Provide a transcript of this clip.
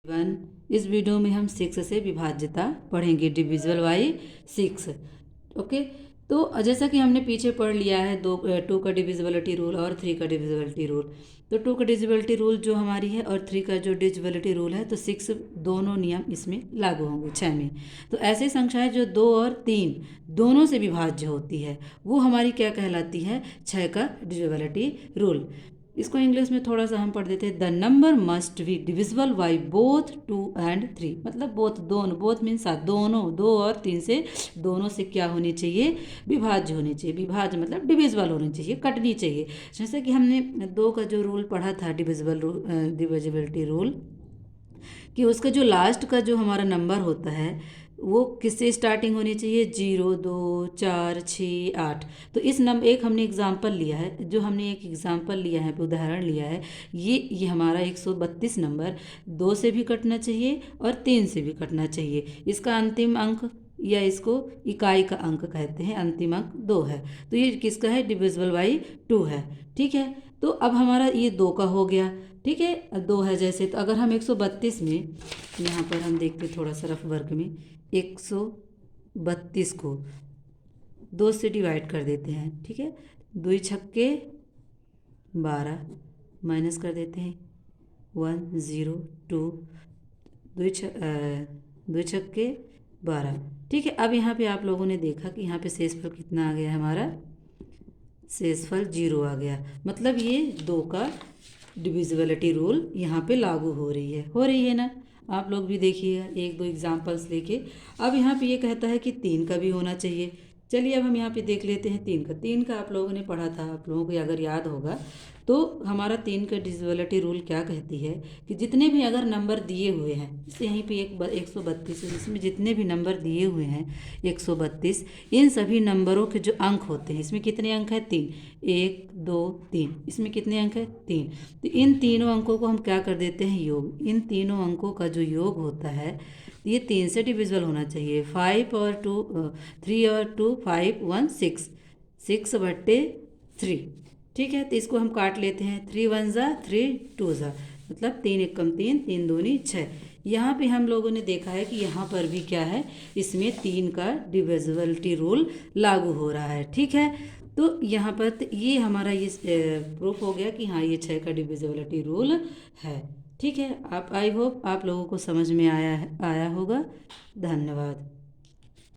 One इस video में हम 6 से विभाज्यता पढ़ेंगे, डिविजिबल बाई 6। ओके, तो जैसा कि हमने पीछे पढ़ लिया है 2 का डिविजिबिलिटी रूल और 3 का डिविजिबिलिटी रूल। तो 2 का डिविजिबिलिटी रूल जो हमारी है और 3 का जो डिविजिबिलिटी रूल है, तो 6 दोनों नियम इसमें लागू होंगे 6 में। तो ऐसी संख्याएं जो 2 और 3 दोनों से विभाज्य होती है वो हमारी क्या कहलाती है, 6 का डिविजिबिलिटी रूल। इसको इंग्लिश में थोड़ा सा हम पढ़ देते हैं, the number must be divisible by both 2 and 3। मतलब बोथ, दोनों, बोथ मीन्स दोनों, 2 और 3 से दोनों से क्या होनी चाहिए, विभाज्य होनी चाहिए। विभाज्य मतलब डिविजिबल होनी चाहिए, कटनी चाहिए। जैसे कि हमने 2 का जो रूल पढ़ा था, डिविजिबिलिटी रूल, कि उसका जो लास्ट का जो हमारा नंबर होता है वो किससे स्टार्टिंग होनी चाहिए, 0, 2, 4, 6, 8। तो इस एक हमने एग्जाम्पल लिया है, जो हमने एक एग्जाम्पल लिया है, उदाहरण लिया है, ये हमारा 132 नंबर 2 से भी कटना चाहिए और 3 से भी कटना चाहिए। इसका अंतिम अंक या इसको इकाई का अंक कहते हैं, अंतिम अंक 2 है। तो ये किसका है, डिविजिबल बाई 2 है। ठीक है, तो अब हमारा ये 2 का हो गया। ठीक है, 2 है जैसे, तो अगर हम 132 में, यहाँ पर हम देखते थोड़ा सा रफ वर्क में, 132 को 2 से डिवाइड कर देते हैं। ठीक है, 2 छक्के 12 माइनस कर देते हैं, 1 0 2, 2 छक्के 12। ठीक है, अब यहाँ पे आप लोगों ने देखा कि यहाँ पे शेषफल कितना आ गया, हमारा शेषफल 0 आ गया। मतलब ये 2 का डिविजिबिलिटी रूल यहाँ पे लागू हो रही है ना। आप लोग भी देखिएगा 1-2 एग्जाम्पल्स लेके। अब यहाँ पे ये कहता है कि 3 का भी होना चाहिए। चलिए अब हम यहाँ पे देख लेते हैं 3 का आप लोगों ने पढ़ा था, आप लोगों को अगर याद होगा तो हमारा 3 का डिविजिबिलिटी रूल क्या कहती है कि जितने भी अगर नंबर दिए हुए हैं, जैसे यहीं पे 132 है, जिसमें जितने भी नंबर दिए हुए हैं 132, इन सभी नंबरों के जो अंक होते हैं, इसमें कितने अंक हैं, 3, 1 2 3, इसमें कितने अंक हैं, 3। तो इन तीनों अंकों को हम क्या कर देते हैं, योग। इन तीनों अंकों का जो योग होता है ये 3 से डिविजिबल होना चाहिए। 5 और 2, 3 और 2 5, 1 6, 6/3। ठीक है, तो इसको हम काट लेते हैं, 3 1 ज़ा 3 2 ज़ा, मतलब 3 एकम 3, 3 दूनी 6। यहाँ पे हम लोगों ने देखा है कि यहाँ पर भी क्या है, इसमें 3 का डिविजिबिलिटी रूल लागू हो रहा है। ठीक है, तो यहाँ पर तो ये हमारा ये प्रूफ हो गया कि हाँ ये 6 का डिविजिबिलिटी रूल है। ठीक है, आप, आई होप आप लोगों को समझ में आया होगा। धन्यवाद।